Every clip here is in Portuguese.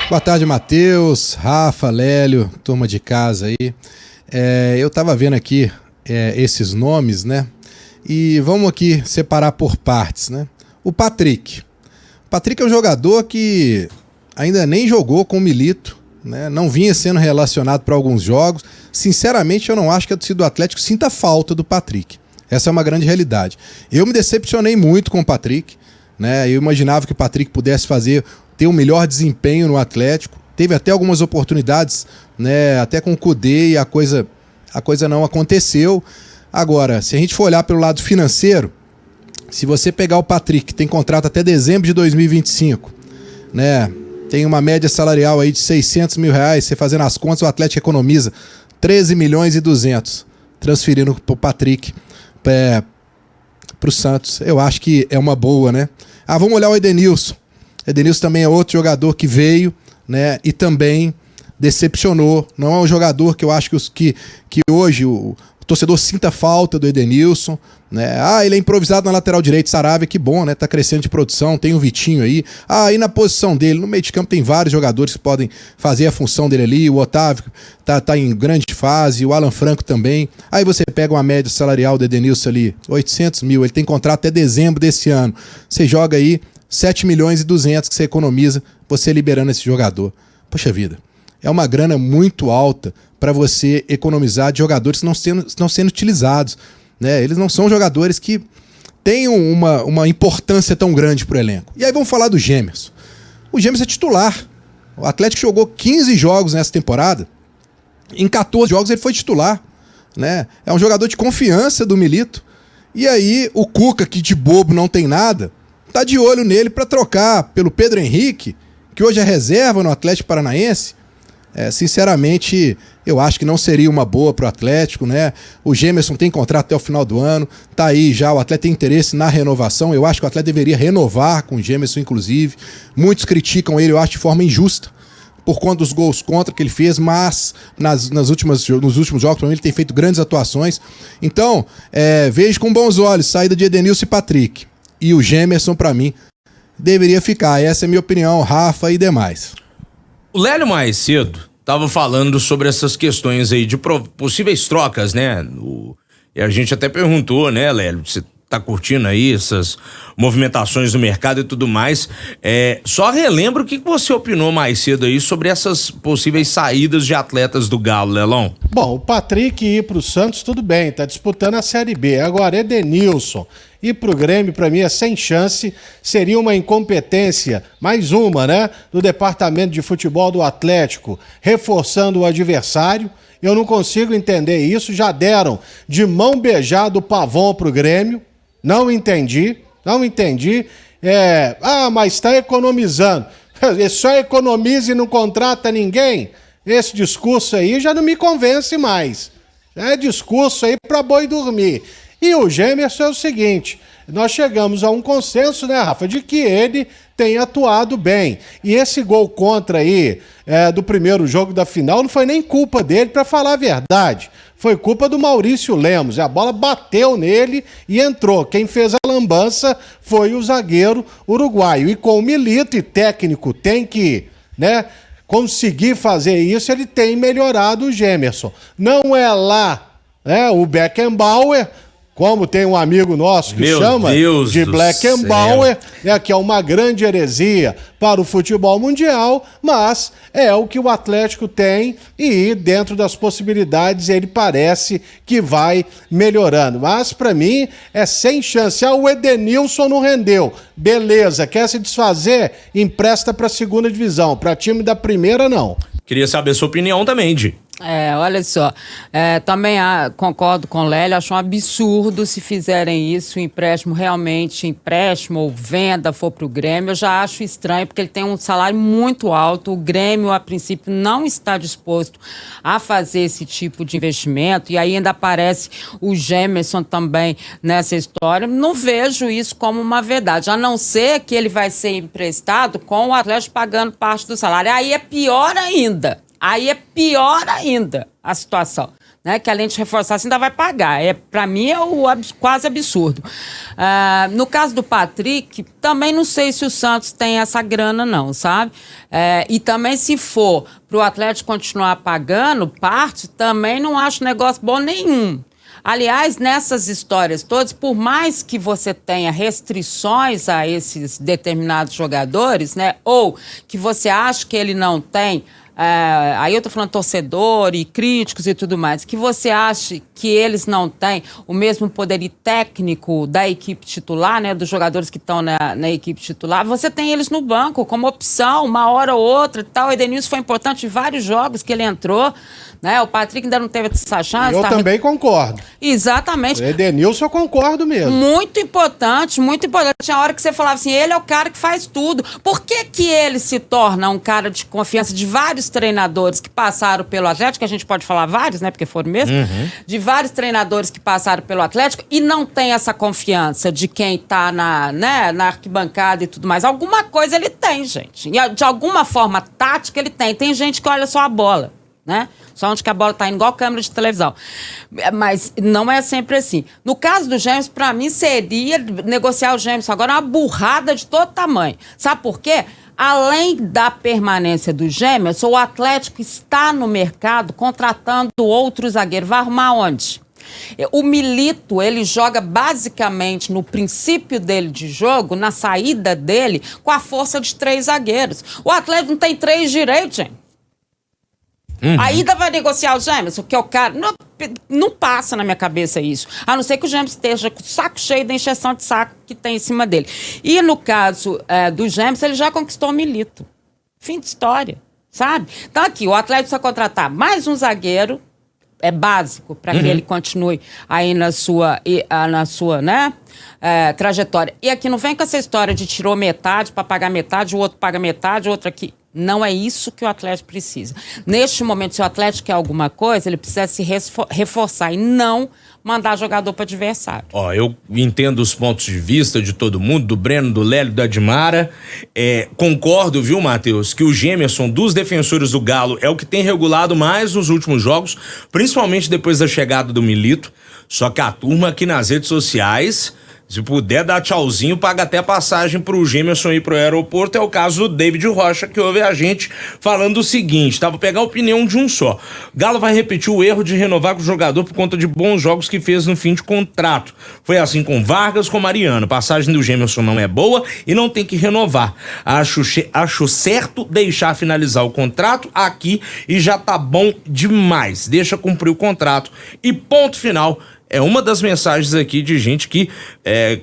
Boa tarde, Matheus, Rafa, Lélio, turma de casa aí. Eu tava vendo aqui esses nomes, né? E vamos aqui separar por partes, né? O Patrick. O Patrick é um jogador que ainda nem jogou com o Milito, né? Não vinha sendo relacionado para alguns jogos. Sinceramente, eu não acho que a torcida do Atlético sinta falta do Patrick. Essa é uma grande realidade. Eu me decepcionei muito com o Patrick, né? Eu imaginava que o Patrick pudesse ter um melhor desempenho no Atlético. Teve até algumas oportunidades, né? Até com o Kudê, e a coisa não aconteceu. Agora, se a gente for olhar pelo lado financeiro, se você pegar o Patrick, que tem contrato até dezembro de 2025, né? Tem uma média salarial aí de R$600 mil, você fazendo as contas, o Atlético economiza 13 milhões e 200, transferindo pro Patrick, pro Santos. Eu acho que é uma boa, né? Vamos olhar o Edenilson. Edenilson também é outro jogador que veio, né? E também decepcionou. Não é um jogador que eu acho que hoje o torcedor sinta falta do Edenilson, né? Ele é improvisado na lateral direita, Saravia, que bom, né? Tá crescendo de produção, tem o Vitinho aí. E na posição dele, no meio de campo tem vários jogadores que podem fazer a função dele ali. O Otávio tá em grande fase, o Alan Franco também. Aí você pega uma média salarial do Edenilson ali, 800 mil, ele tem contrato até dezembro desse ano. Você joga aí 7 milhões e 200 que você economiza, você liberando esse jogador. Poxa vida, é uma grana muito alta para você economizar de jogadores que estão sendo utilizados, né? Eles não são jogadores que têm uma importância tão grande para o elenco. E aí vamos falar do Gemerson. O Gemerson é titular. O Atlético jogou 15 jogos nessa temporada. Em 14 jogos ele foi titular, né? É um jogador de confiança do Milito. E aí o Cuca, que de bobo não tem nada, tá de olho nele para trocar pelo Pedro Henrique, que hoje é reserva no Atlético Paranaense. Sinceramente, eu acho que não seria uma boa pro Atlético, né? O Gemerson tem contrato até o final do ano, tá aí já, o Atlético tem interesse na renovação. Eu acho que o Atlético deveria renovar com o Gemerson, inclusive. Muitos criticam ele, eu acho, de forma injusta, por conta dos gols contra que ele fez, mas nos últimos jogos, para mim, ele tem feito grandes atuações. Então, vejo com bons olhos saída de Edenilson e Patrick. E o Gemerson, para mim, deveria ficar. Essa é a minha opinião, Rafa e demais. O Lélio mais cedo tava falando sobre essas questões aí de possíveis trocas, né? E a gente até perguntou, né, Lélio, você tá curtindo aí essas movimentações no mercado e tudo mais. Só relembra o que você opinou mais cedo aí sobre essas possíveis saídas de atletas do Galo, Lelão. Bom, o Patrick ir pro Santos, tudo bem, tá disputando a Série B. Agora, Edenilson ir pro Grêmio, pra mim, é sem chance. Seria uma incompetência, mais uma, né, do departamento de futebol do Atlético, reforçando o adversário. Eu não consigo entender isso. Já deram de mão beijada o Pavão pro Grêmio. Não entendi. Mas tá economizando. Ele só economiza e não contrata ninguém? Esse discurso aí já não me convence mais. É discurso aí pra boi dormir. E o Gemerson é o seguinte, nós chegamos a um consenso, né, Rafa, de que ele tem atuado bem. E esse gol contra aí do primeiro jogo da final não foi nem culpa dele, para falar a verdade. Foi culpa do Maurício Lemos. A bola bateu nele e entrou. Quem fez a lambança foi o zagueiro uruguaio. E com o Milito, e técnico tem que, né, conseguir fazer isso, ele tem melhorado o Gemerson. Não é lá, né, o Beckenbauer, como tem um amigo nosso que chama de Beckenbauer, que é uma grande heresia para o futebol mundial, mas é o que o Atlético tem e dentro das possibilidades ele parece que vai melhorando. Mas para mim é sem chance. O Edenilson não rendeu. Beleza, quer se desfazer? Empresta para a segunda divisão. Para time da primeira, não. Queria saber a sua opinião também, Di. Olha só, também concordo com o Lélio, acho um absurdo se fizerem isso, empréstimo ou venda for pro Grêmio. Eu já acho estranho, porque ele tem um salário muito alto, o Grêmio a princípio não está disposto a fazer esse tipo de investimento, e aí ainda aparece o Gemerson também nessa história. Não vejo isso como uma verdade, a não ser que ele vai ser emprestado com o Atlético pagando parte do salário, aí é pior ainda a situação. né, que além de reforçar, você ainda vai pagar. Para mim é quase absurdo. No caso do Patrick, também não sei se o Santos tem essa grana não, sabe? E também se for para o Atlético continuar pagando parte, também não acho negócio bom nenhum. Aliás, nessas histórias todas, por mais que você tenha restrições a esses determinados jogadores, né, ou que você acha que ele não tem, aí eu tô falando torcedor e críticos e tudo mais, que você acha que eles não têm o mesmo poder técnico da equipe titular, né, dos jogadores que estão na equipe titular, você tem eles no banco como opção, uma hora ou outra e tal. O Edenilson foi importante em vários jogos que ele entrou, né, o Patrick ainda não teve essa chance. Eu também concordo. Exatamente. O Edenilson eu concordo mesmo. Muito importante, muito importante. Tinha hora que você falava assim, ele é o cara que faz tudo. Por que que ele se torna um cara de confiança de vários treinadores que passaram pelo Atlético, que a gente pode falar vários, né, porque foram mesmo, de vários treinadores que passaram pelo Atlético e não tem essa confiança de quem tá na arquibancada e tudo mais. Alguma coisa ele tem, gente. E de alguma forma tática ele tem. Tem gente que olha só a bola, né? Só onde que a bola tá indo, igual câmera de televisão. Mas não é sempre assim. No caso do Gêmeos, para mim, seria negociar o Gêmeos agora uma burrada de todo tamanho. Sabe por quê? Além da permanência do Gêmeos, o Atlético está no mercado contratando outro zagueiro. Vai arrumar onde? O Milito, ele joga basicamente no princípio dele de jogo, na saída dele, com a força de 3 zagueiros. O Atlético não tem 3 direitos, gente. Ainda vai negociar o Gêmeos, porque o cara... Não passa na minha cabeça isso. A não ser que o Gêmeos esteja com o saco cheio da encheção de saco que tem em cima dele. E no caso do Gêmeos, ele já conquistou o Milito. Fim de história, sabe? Então aqui, o Atlético precisa contratar mais um zagueiro, é básico para que ele continue aí na sua né, trajetória. E aqui não vem com essa história de tirou metade para pagar metade, o outro paga metade, o outro aqui... Não é isso que o Atlético precisa. Neste momento, se o Atlético quer alguma coisa, ele precisa se reforçar e não mandar jogador para adversário. Eu entendo os pontos de vista de todo mundo, do Breno, do Lélio, da Admara. Concordo, viu, Matheus, que o Gemerson, dos defensores do Galo, é o que tem regulado mais nos últimos jogos, principalmente depois da chegada do Milito. Só que a turma aqui nas redes sociais... Se puder dar tchauzinho, paga até passagem pro Gemerson ir pro aeroporto. É o caso do David Rocha, que ouve a gente falando o seguinte, tá? Vou pegar a opinião de um só. Galo vai repetir o erro de renovar com o jogador por conta de bons jogos que fez no fim de contrato. Foi assim com Vargas, com Mariano. Passagem do Gemerson não é boa e não tem que renovar. Acho certo deixar finalizar o contrato aqui e já tá bom demais. Deixa cumprir o contrato e ponto final. É uma das mensagens aqui de gente que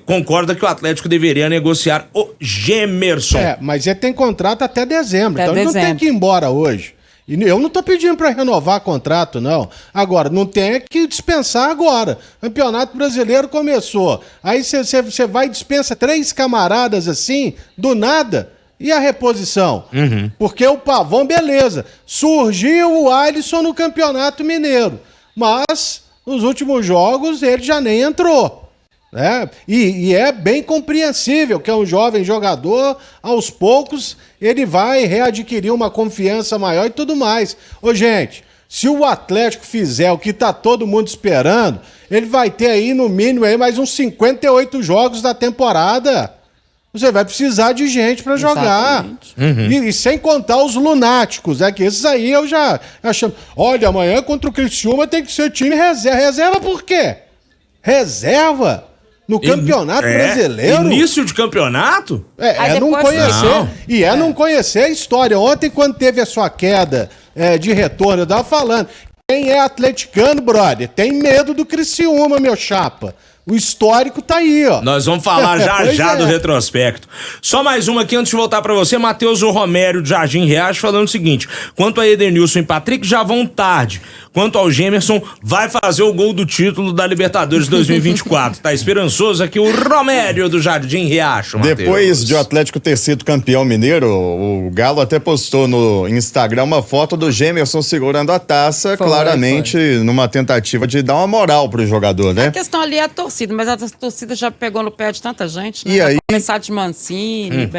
concorda que o Atlético deveria negociar o Gemerson. Mas ele tem contrato até dezembro, então ele não tem que ir embora hoje. E eu não tô pedindo para renovar contrato, não. Agora, não tem que dispensar agora. Campeonato Brasileiro começou. Aí você vai e dispensa 3 camaradas assim, do nada. E a reposição? Porque o Pavão, beleza. Surgiu o Alisson no Campeonato Mineiro. Mas... nos últimos jogos ele já nem entrou, né? E é bem compreensível que é um jovem jogador, aos poucos ele vai readquirir uma confiança maior e tudo mais. Ô gente, se o Atlético fizer o que tá todo mundo esperando, ele vai ter aí no mínimo aí mais uns 58 jogos da temporada. Você vai precisar de gente pra jogar. E sem contar os lunáticos, que esses aí eu já achando. Olha, amanhã contra o Criciúma tem que ser time reserva. Reserva por quê? Reserva? No Campeonato Brasileiro? Início de campeonato? Não conhecer. Não conhecer a história. Ontem, quando teve a sua queda de retorno, eu tava falando. Quem é atleticano, brother, tem medo do Criciúma, meu chapa. O histórico tá aí, ó. Nós vamos falar já do retrospecto. Só mais uma aqui antes de voltar pra você. Matheus Romero de Jardim Riacho falando o seguinte: quanto a Edenilson e Patrick, já vão tarde. Quanto ao Gemerson, vai fazer o gol do título da Libertadores 2024. Tá esperançoso aqui o Romero do Jardim Riacho, Matheus. Depois de o Atlético ter sido campeão mineiro, o Galo até postou no Instagram uma foto do Gemerson segurando a taça, claramente numa tentativa de dar uma moral pro jogador, né? A questão ali é a torcida, mas a torcida já pegou no pé de tanta gente, né? E aí, começar de Mancini,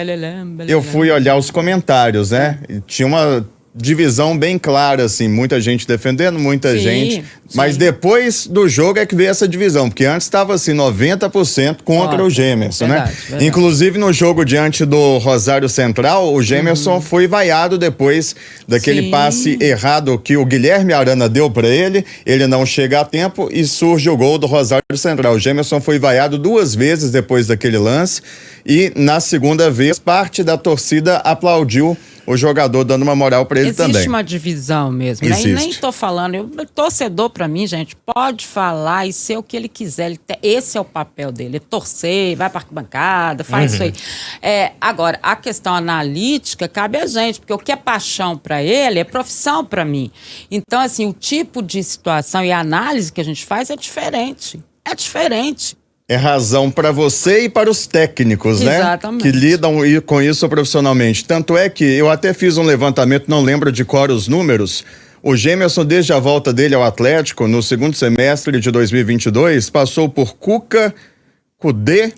eu fui olhar os comentários, né? E tinha divisão bem clara, assim, muita gente defendendo, muita gente, mas depois do jogo é que veio essa divisão, porque antes estava assim, 90% contra o Gemerson, verdade, né? Verdade. Inclusive no jogo diante do Rosário Central, o Gemerson foi vaiado depois daquele passe errado que o Guilherme Arana deu para ele não chega a tempo e surge o gol do Rosário Central. O Gemerson foi vaiado 2 vezes depois daquele lance e na segunda vez parte da torcida aplaudiu o jogador, dando uma moral pra ele também. Existe uma divisão mesmo, né? E nem tô falando, torcedor pra mim, gente, pode falar e ser o que ele quiser. Esse é o papel dele, é torcer, vai pra arquibancada, faz isso aí. Agora, a questão analítica cabe a gente, porque o que é paixão pra ele é profissão pra mim. Então, assim, o tipo de situação e a análise que a gente faz é diferente. É diferente. É razão para você e para os técnicos, né? Exatamente. Que lidam com isso profissionalmente. Tanto é que eu até fiz um levantamento, não lembro de cor os números. O Gemerson, desde a volta dele ao Atlético, no segundo semestre de 2022, passou por Cuca, Cudê,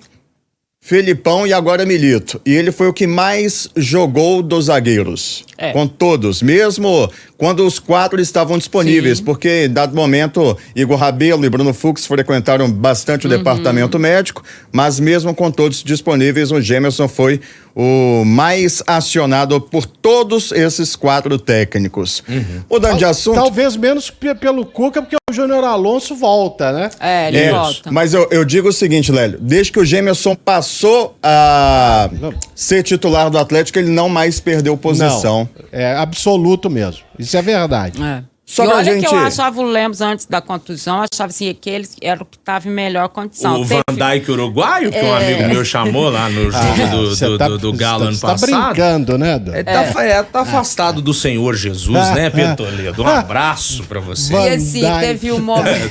Felipão e agora Milito. E ele foi o que mais jogou dos zagueiros. Com todos, mesmo quando os 4 estavam disponíveis, porque em dado momento Igor Rabelo e Bruno Fux frequentaram bastante o departamento médico, mas mesmo com todos disponíveis, o Gemerson foi o mais acionado por todos esses 4 técnicos. Mudando de assunto... Talvez menos pelo Cuca, porque o Júnior Alonso volta, né? Ele volta. Mas eu digo o seguinte, Lélio, desde que o Gemerson passou a ser titular do Atlético, ele não mais perdeu posição. Não, é absoluto mesmo. Isso é verdade. Só e pra olha gente... que eu achava o Lemos antes da contusão, achava assim que ele era o que estava em melhor condição. O Van Dijk uruguaio, que um amigo meu chamou lá no jogo do Galo ano passado. Tá brincando, né, Dan? Tá afastado do Senhor Jesus, né, Pedro Toledo? Um abraço pra você. E assim, teve um momento...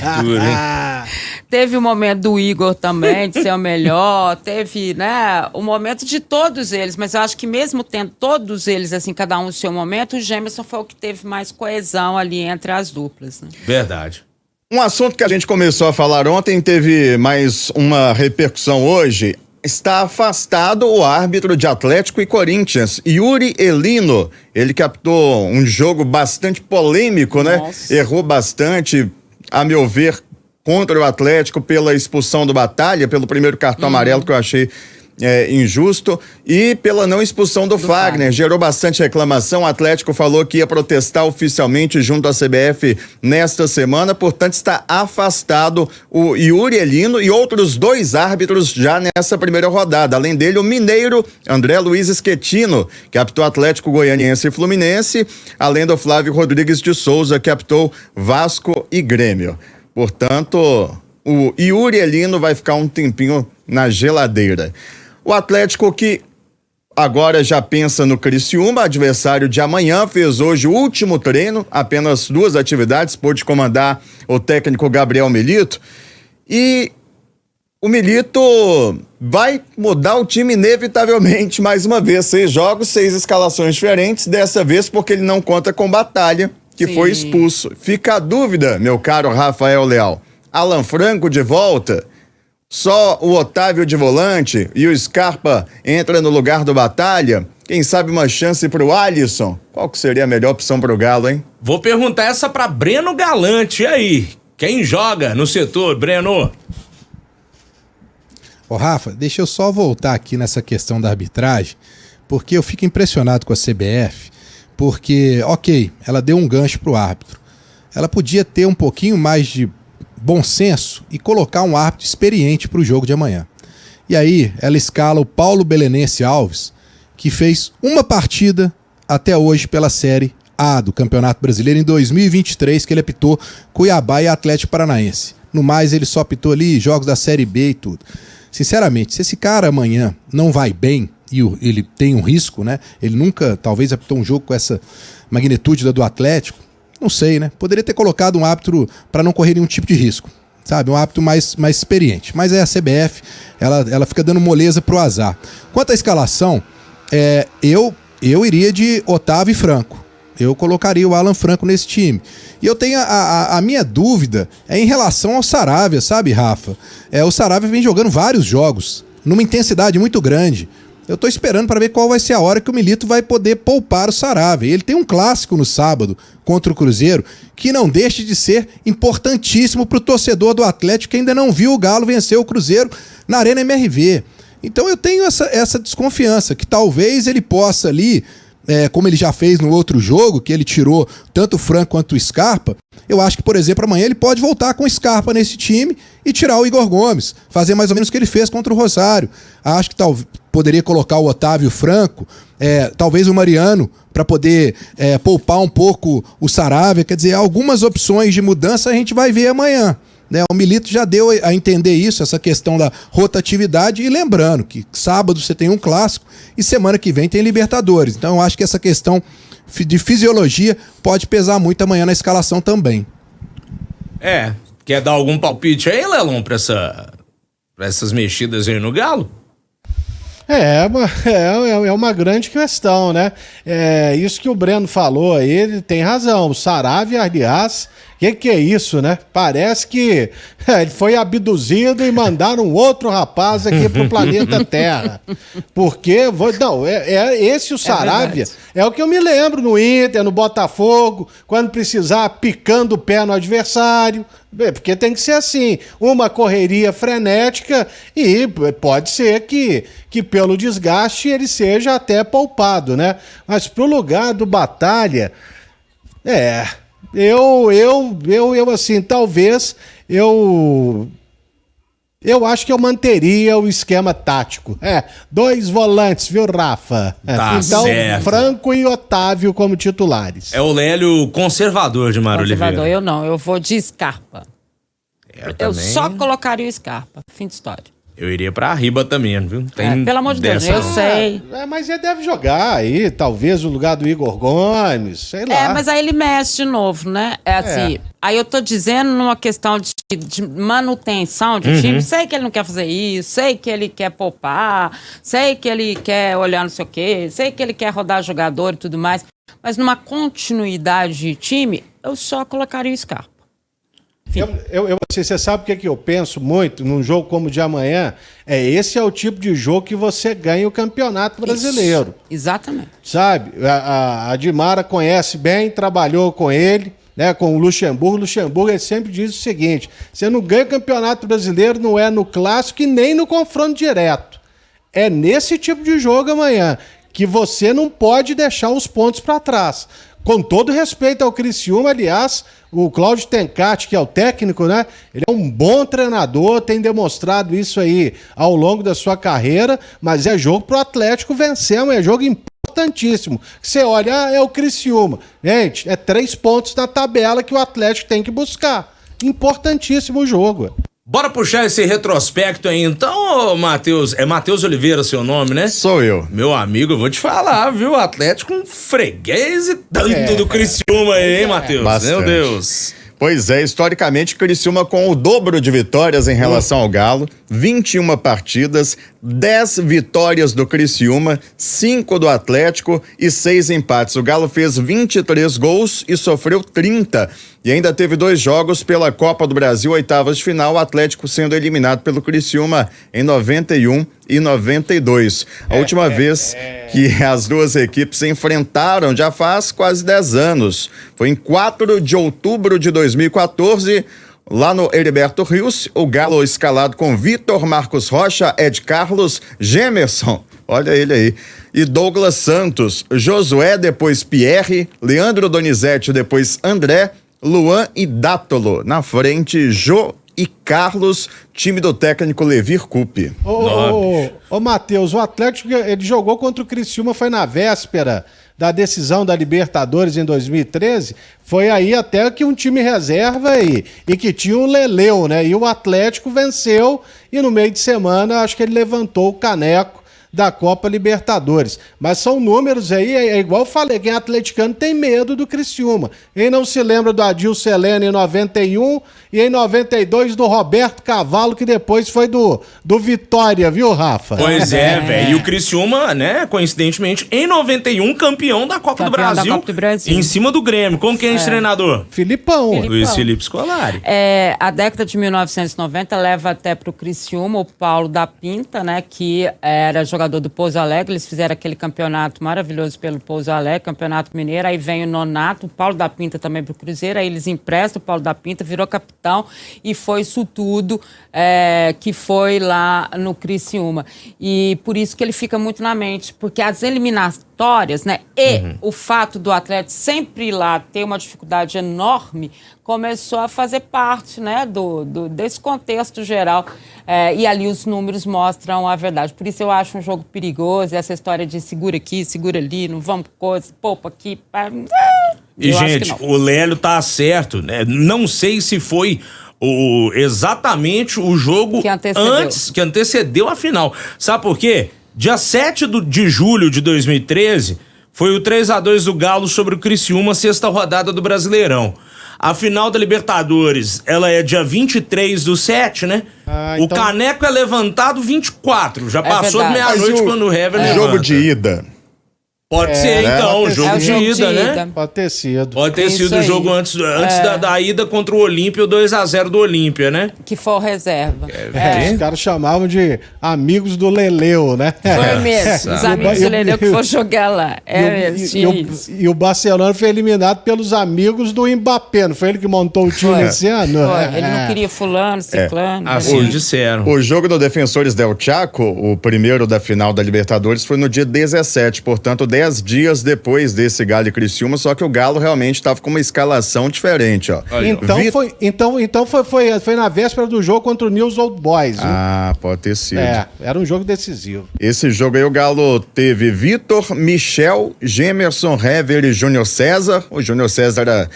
Teve o momento do Igor também, de ser o melhor. Teve, né, o momento de todos eles. Mas eu acho que mesmo tendo todos eles, assim, cada um no seu momento, o Gemerson foi o que teve mais coesão ali entre as duplas, né? Verdade. Um assunto que a gente começou a falar ontem, teve mais uma repercussão hoje. Está afastado o árbitro de Atlético e Corinthians, Yuri Elino. Ele captou um jogo bastante polêmico, né? Errou bastante, a meu ver, contra o Atlético pela expulsão do Batalha, pelo primeiro cartão amarelo que eu achei injusto, e pela não expulsão do Fagner. Gerou bastante reclamação. O Atlético falou que ia protestar oficialmente junto à CBF nesta semana, portanto está afastado o Yuri Elino e outros 2 árbitros já nessa primeira rodada. Além dele, o mineiro André Luiz Schettino, que apitou Atlético Goianiense e Fluminense, além do Flávio Rodrigues de Souza, que apitou Vasco e Grêmio. Portanto, o Yuri Elino vai ficar um tempinho na geladeira. O Atlético, que agora já pensa no Criciúma, adversário de amanhã, fez hoje o último treino, apenas 2 atividades, pôde comandar o técnico Gabriel Milito. E o Milito vai mudar o time inevitavelmente, mais uma vez, 6 jogos, 6 escalações diferentes, dessa vez porque ele não conta com Batalha, que foi expulso. Fica a dúvida, meu caro Rafael Leal. Alan Franco de volta? Só o Otávio de volante e o Scarpa entra no lugar do Batalha? Quem sabe uma chance pro Alisson? Qual que seria a melhor opção pro Galo, hein? Vou perguntar essa pra Breno Galante. E aí? Quem joga no setor, Breno? Ô Rafa, deixa eu só voltar aqui nessa questão da arbitragem, porque eu fico impressionado com a CBF. Porque, ok, ela deu um gancho pro árbitro. Ela podia ter um pouquinho mais de bom senso e colocar um árbitro experiente pro jogo de amanhã. E aí, ela escala o Paulo Belenense Alves, que fez uma partida até hoje pela Série A do Campeonato Brasileiro em 2023, que ele apitou Cuiabá e Atlético Paranaense. No mais, ele só apitou ali jogos da Série B e tudo. Sinceramente, se esse cara amanhã não vai bem, e ele tem um risco, né? Ele nunca, talvez, apitou um jogo com essa magnitude da do Atlético. Não sei, né? Poderia ter colocado um árbitro para não correr nenhum tipo de risco, sabe? Um árbitro mais experiente. Mas é a CBF, ela fica dando moleza pro azar. Quanto à escalação, eu iria de Otávio e Franco. Eu colocaria o Alan Franco nesse time. E eu tenho a minha dúvida em relação ao Saravia, sabe, Rafa? O Saravia vem jogando vários jogos, numa intensidade muito grande. Eu tô esperando para ver qual vai ser a hora que o Milito vai poder poupar o Saravia. Ele tem um clássico no sábado contra o Cruzeiro que não deixa de ser importantíssimo para o torcedor do Atlético que ainda não viu o Galo vencer o Cruzeiro na Arena MRV. Então eu tenho essa desconfiança que talvez ele possa ali, como ele já fez no outro jogo, que ele tirou tanto o Franco quanto o Scarpa. Eu acho que, por exemplo, amanhã ele pode voltar com o Scarpa nesse time e tirar o Igor Gomes, fazer mais ou menos o que ele fez contra o Rosário. Acho que poderia colocar o Otávio Franco, talvez o Mariano, para poder poupar um pouco o Saravia. Quer dizer, algumas opções de mudança a gente vai ver amanhã. O Milito já deu a entender isso, essa questão da rotatividade, e lembrando que sábado você tem um clássico e semana que vem tem Libertadores. Então eu acho que essa questão de fisiologia pode pesar muito amanhã na escalação também. Quer dar algum palpite aí, Lelon, pra essas mexidas aí no Galo? É uma grande questão, né? Isso que o Breno falou aí, ele tem razão. O Saravia, aliás, que é isso, né? Parece que ele foi abduzido e mandaram outro rapaz aqui pro planeta Terra. Porque, esse o Saravia é o que eu me lembro no Inter, no Botafogo, quando precisar picando o pé no adversário. Porque tem que ser assim, uma correria frenética e pode ser que pelo desgaste ele seja até poupado, né? Mas pro lugar do Batalha, eu assim, talvez eu acho que eu manteria o esquema tático. 2 volantes, viu, Rafa? Tá então, certo. Franco e Otávio como titulares. É o Lélio conservador de Mário Oliveira. Eu não, eu vou de Scarpa. Eu só colocaria o Scarpa, fim de história. Eu iria pra Riba também, viu? Pelo amor de Deus, eu sei. Mas ele deve jogar aí, talvez no lugar do Igor Gomes, sei lá. Mas aí ele mexe de novo, né? Assim, aí eu tô dizendo numa questão de manutenção de time, sei que ele não quer fazer isso, sei que ele quer poupar, sei que ele quer olhar não sei o quê, sei que ele quer rodar jogador e tudo mais, mas numa continuidade de time, eu só colocaria o Scarpa. Você sabe o que eu penso muito num jogo como o de amanhã? Esse é o tipo de jogo que você ganha o Campeonato Brasileiro. Isso, exatamente. Sabe? A Dimara conhece bem, trabalhou com ele, né, com o Luxemburgo. O Luxemburgo ele sempre diz o seguinte: você não ganha o Campeonato Brasileiro, não é no clássico e nem no confronto direto. É nesse tipo de jogo amanhã que você não pode deixar os pontos para trás. Com todo respeito ao Criciúma, aliás, o Cláudio Tencati, que é o técnico, né? Ele é um bom treinador, tem demonstrado isso aí ao longo da sua carreira, mas é jogo pro Atlético vencer, é jogo importantíssimo. Você olha, é o Criciúma. Gente, 3 pontos na tabela que o Atlético tem que buscar. Importantíssimo o jogo. Bora puxar esse retrospecto aí então, ô Matheus. É Matheus Oliveira seu nome, né? Sou eu. Meu amigo, eu vou te falar, viu? O Atlético um freguês e tanto do Criciúma aí, hein, Matheus? Bastante. Meu Deus. Pois é, historicamente, Criciúma com o dobro de vitórias em relação ao Galo, 21 partidas, 10 vitórias do Criciúma, 5 do Atlético e 6 empates. O Galo fez 23 gols e sofreu 30. E ainda teve 2 jogos pela Copa do Brasil, oitavas de final, o Atlético sendo eliminado pelo Criciúma em 91 e 92. A última vez que as duas equipes se enfrentaram já faz quase 10 anos. Foi em 4 de outubro de 2014, lá no Heriberto Rios, o Galo escalado com Vitor Marcos Rocha, Ed Carlos, Gemerson, olha ele aí, e Douglas Santos, Josué, depois Pierre, Leandro Donizete, depois André, Luan e Dátolo. Na frente, Jô e Carlos, time do técnico Levir Coupe. Ô Matheus, o Atlético ele jogou contra o Criciúma, foi na véspera da decisão da Libertadores em 2013, foi aí até que um time reserva e que tinha o Leleu, né? E o Atlético venceu e no meio de semana acho que ele levantou o caneco da Copa Libertadores. Mas são números aí, é igual eu falei, quem é atleticano tem medo do Criciúma. Quem não se lembra do Adilson Helena em 91 e em 92 do Roberto Cavalo, que depois foi do Vitória, viu, Rafa? Pois velho. E o Criciúma, né, coincidentemente, em 91, campeão da Copa do Brasil. Em cima do Grêmio. Como que é esse treinador? Filipão. Luiz Felipe Scolari. A década de 1990 leva até pro Criciúma o Paulo da Pinta, né, que era jogador escalador do Pouso Alegre, eles fizeram aquele campeonato maravilhoso pelo Pouso Alegre, Campeonato Mineiro, aí vem o Nonato, o Paulo da Pinta também pro Cruzeiro, aí eles emprestam o Paulo da Pinta, virou capitão e foi isso tudo que foi lá no Criciúma. E por isso que ele fica muito na mente, porque as eliminatórias, né, e o fato do Atlético sempre ir lá ter uma dificuldade enorme, começou a fazer parte, né, desse contexto geral. E ali os números mostram a verdade. Por isso eu acho um jogo perigoso, essa história de segura aqui, segura ali, não vamos coisa, poupa aqui. E, gente, o Lélio tá certo, né? Não sei se foi exatamente o jogo que antecedeu a final. Sabe por quê? Dia 7 de julho de 2013 foi o 3-2 do Galo sobre o Criciúma, sexta rodada do Brasileirão. A final da Libertadores, ela é dia 23/7, né? O caneco é levantado 24. Já passou de meia-noite quando o Hever levanta. Jogo de ida. Pode ser, então, jogo de ida, né? Pode ter sido. Pode ter sido o jogo antes da ida contra o Olímpia, o 2-0 do Olímpia, né? Que foi o reserva. Os caras chamavam de amigos do Leleu, né? Foi mesmo, os amigos do Leleu que foram jogar lá. E o Barcelona foi eliminado pelos amigos do Mbappé, não foi ele que montou o time esse ano? Foi. Ele não queria fulano, ciclano. Assim disseram. O jogo do Defensores del Chaco, o primeiro da final da Libertadores, foi no dia 17, portanto 10 dias depois desse Galo e Criciúma, só que o Galo realmente estava com uma escalação diferente, ó. Então foi na véspera do jogo contra o News Old Boys. Viu? Pode ter sido. Era um jogo decisivo. Esse jogo aí o Galo teve Vitor, Michel, Gemerson, Hever e Júnior César. O Júnior César era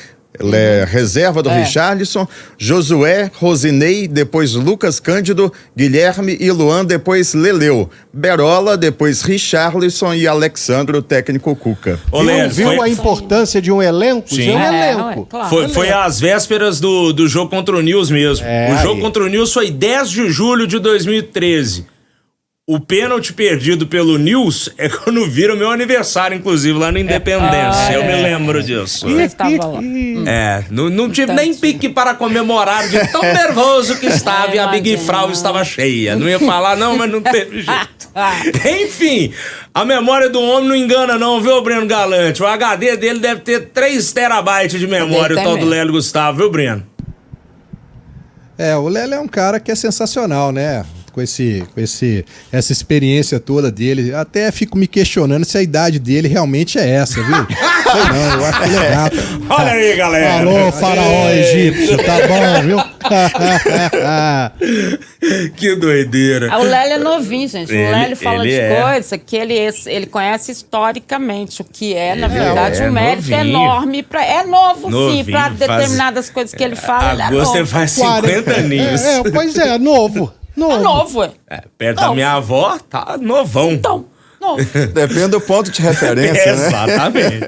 reserva do Richarlison, Josué, Rosinei, depois Lucas Cândido, Guilherme e Luan, depois Leleu, Berola, depois Richarlison e Alexandro, técnico Cuca. Viu a importância de um elenco? Sim. Claro. Foi às vésperas do jogo contra o News mesmo. O jogo contra o News foi 10 de julho de 2013. O pênalti perdido pelo News é quando vira o meu aniversário, inclusive, lá na Independência. Eu me lembro disso. Você estava lá. Não tive nem pique para comemorar de tão nervoso que estava e a Big Frau estava cheia. Não ia falar não, mas não teve jeito. Enfim, a memória do homem não engana não, viu, Breno Galante? O HD dele deve ter 3 terabytes de memória, o tal do Lélio Gustavo, viu, Breno? O Lélio é um cara que é sensacional, né? Com essa experiência toda dele, até fico me questionando se a idade dele realmente é essa, viu? Não, eu acho que ele é gato. Olha aí, galera. Alô, faraó egípcio, tá bom, viu? Que doideira. O Lélio é novinho, gente. O Lélio fala de coisa que ele conhece historicamente, o que é, na verdade, um mérito enorme. É novo, sim, pra determinadas coisas que ele fala. Agosto ele faz 50 aninhos. Pois é, novo. É novo, perto da minha avó, tá novão. Então, novo. Depende do ponto de referência, né? Exatamente.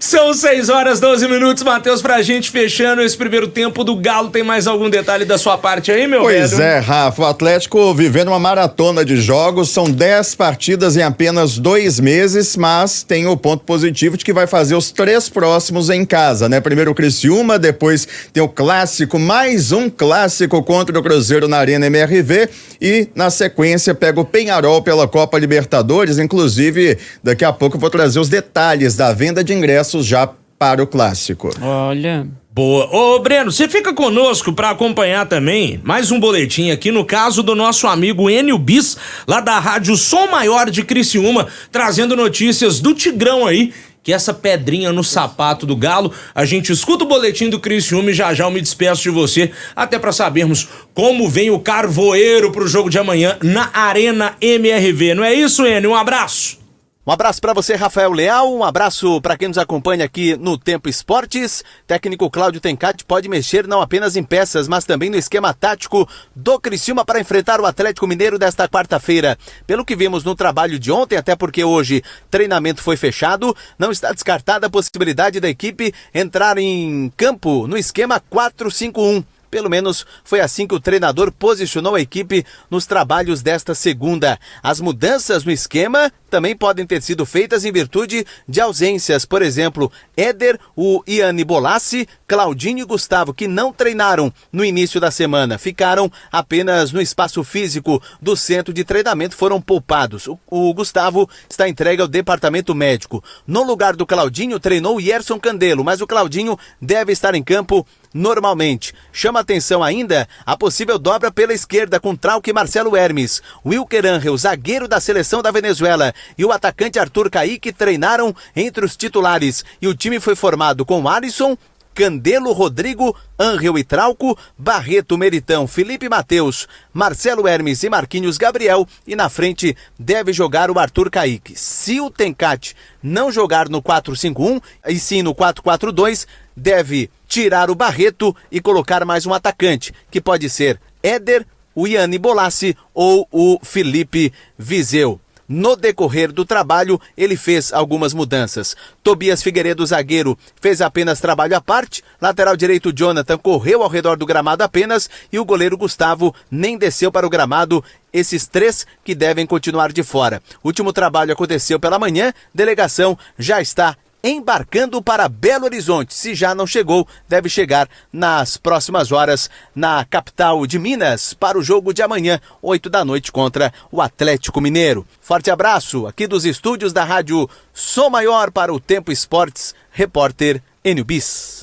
São 6h12, Matheus, pra gente fechando esse primeiro tempo do Galo. Tem mais algum detalhe da sua parte aí, meu velho? Pois é, Rafa, o Atlético vivendo uma maratona de jogos, são 10 partidas em apenas 2 meses, mas tem o ponto positivo de que vai fazer os 3 próximos em casa, né? Primeiro o Criciúma, depois tem o clássico, mais um clássico contra o Cruzeiro na Arena MRV e na sequência pega o Peñarol pela Copa Libertadores. Inclusive, daqui a pouco eu vou trazer os detalhes da venda de ingressos já para o clássico. Olha. Boa. Ô, Breno, você fica conosco para acompanhar também mais um boletim aqui, no caso do nosso amigo Enio Bis, lá da Rádio Som Maior de Criciúma, trazendo notícias do Tigrão aí, que essa pedrinha no sapato do Galo. A gente escuta o boletim do Criciúma e já eu me despeço de você, até para sabermos como vem o Carvoeiro pro jogo de amanhã na Arena MRV. Não é isso, Enio? Um abraço. Um abraço para você, Rafael Leal, um abraço para quem nos acompanha aqui no Tempo Esportes. Técnico Cláudio Tencati pode mexer não apenas em peças, mas também no esquema tático do Criciúma para enfrentar o Atlético Mineiro desta quarta-feira. Pelo que vimos no trabalho de ontem, até porque hoje treinamento foi fechado, não está descartada a possibilidade da equipe entrar em campo no esquema 4-5-1. Pelo menos foi assim que o treinador posicionou a equipe nos trabalhos desta segunda. As mudanças no esquema também podem ter sido feitas em virtude de ausências. Por exemplo, Éder, o Iane Bolassi, Claudinho e Gustavo, que não treinaram no início da semana, ficaram apenas no espaço físico do centro de treinamento, foram poupados. O Gustavo está entregue ao departamento médico. No lugar do Claudinho, treinou o Yerson Candelo, mas o Claudinho deve estar em campo normalmente. Chama atenção ainda a possível dobra pela esquerda com Trauco e Marcelo Hermes. Wilker Angel, zagueiro da seleção da Venezuela, e o atacante Arthur Caíque treinaram entre os titulares. E o time foi formado com Alisson, Candelo, Rodrigo, Angel e Trauco, Barreto, Meritão, Felipe Mateus, Marcelo Hermes e Marquinhos Gabriel, e na frente deve jogar o Arthur Caíque. Se o Tencate não jogar no 4-5-1 e sim no 4-4-2, deve tirar o Barreto e colocar mais um atacante, que pode ser Éder, o Iane Bolassi ou o Felipe Viseu. No decorrer do trabalho, ele fez algumas mudanças. Tobias Figueiredo, zagueiro, fez apenas trabalho à parte. Lateral direito, Jonathan, correu ao redor do gramado apenas. E o goleiro Gustavo nem desceu para o gramado. Esses três que devem continuar de fora. O último trabalho aconteceu pela manhã. Delegação já está embarcando para Belo Horizonte. Se já não chegou, deve chegar nas próximas horas na capital de Minas para o jogo de amanhã, 8 da noite, contra o Atlético Mineiro. Forte abraço aqui dos estúdios da Rádio Som Maior para o Tempo Esportes, repórter Enio Bis.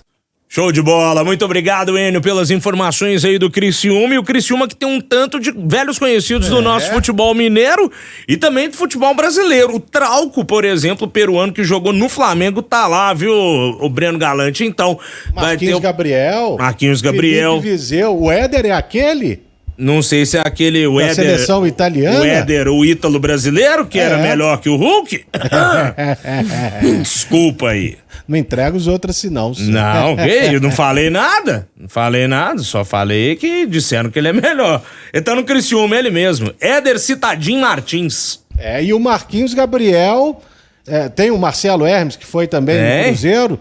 Show de bola, muito obrigado, Enio, pelas informações aí do Criciúma, e o Criciúma que tem um tanto de velhos conhecidos do nosso futebol mineiro e também do futebol brasileiro. O Trauco, por exemplo, peruano, que jogou no Flamengo, tá lá, viu, o Breno Galante. Então, vai ter Marquinhos Gabriel, Felipe Viseu, o Éder é aquele? Não sei se é aquele o Éder, seleção italiana? O Éder, o ítalo brasileiro, que era melhor que o Hulk. Desculpa aí. Não entrega os outros assim, não. Não, eu não falei nada. Não falei nada, só falei que disseram que ele é melhor. Ele tá no Criciúma, ele mesmo. Éder Citadin Martins. E o Marquinhos Gabriel... tem o Marcelo Hermes, que foi também no Cruzeiro.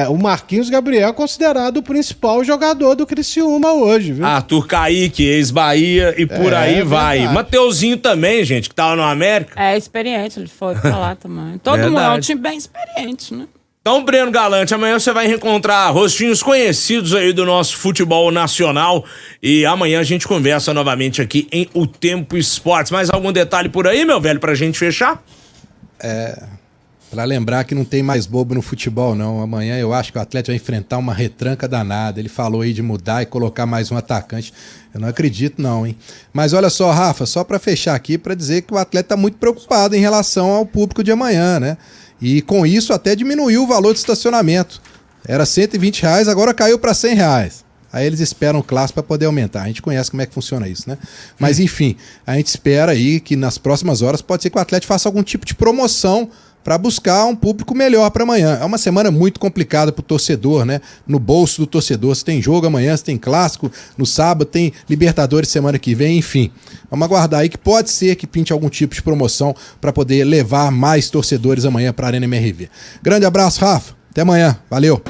O Marquinhos Gabriel é considerado o principal jogador do Criciúma hoje, viu? Arthur Caíque, ex-Bahia, e por aí vai. Verdade. Mateuzinho também, gente, que tava no América. É experiente, ele foi pra lá também. Todo mundo é um time bem experiente, né? Então, Breno Galante, amanhã você vai reencontrar rostinhos conhecidos aí do nosso futebol nacional, e amanhã a gente conversa novamente aqui em O Tempo Esportes. Mais algum detalhe por aí, meu velho, pra gente fechar? Pra lembrar que não tem mais bobo no futebol, não. Amanhã eu acho que o Atlético vai enfrentar uma retranca danada. Ele falou aí de mudar e colocar mais um atacante. Eu não acredito não, hein? Mas olha só, Rafa, só pra fechar aqui, pra dizer que o Atlético tá muito preocupado em relação ao público de amanhã, né? E com isso até diminuiu o valor de estacionamento. Era R$120, agora caiu pra R$100. Aí eles esperam o clássico para poder aumentar. A gente conhece como é que funciona isso, né? Mas enfim, a gente espera aí que nas próximas horas pode ser que o Atlético faça algum tipo de promoção para buscar um público melhor para amanhã. É uma semana muito complicada para o torcedor, né? No bolso do torcedor. Você tem jogo amanhã, você tem clássico, no sábado tem Libertadores semana que vem, enfim. Vamos aguardar aí que pode ser que pinte algum tipo de promoção para poder levar mais torcedores amanhã para a Arena MRV. Grande abraço, Rafa. Até amanhã. Valeu.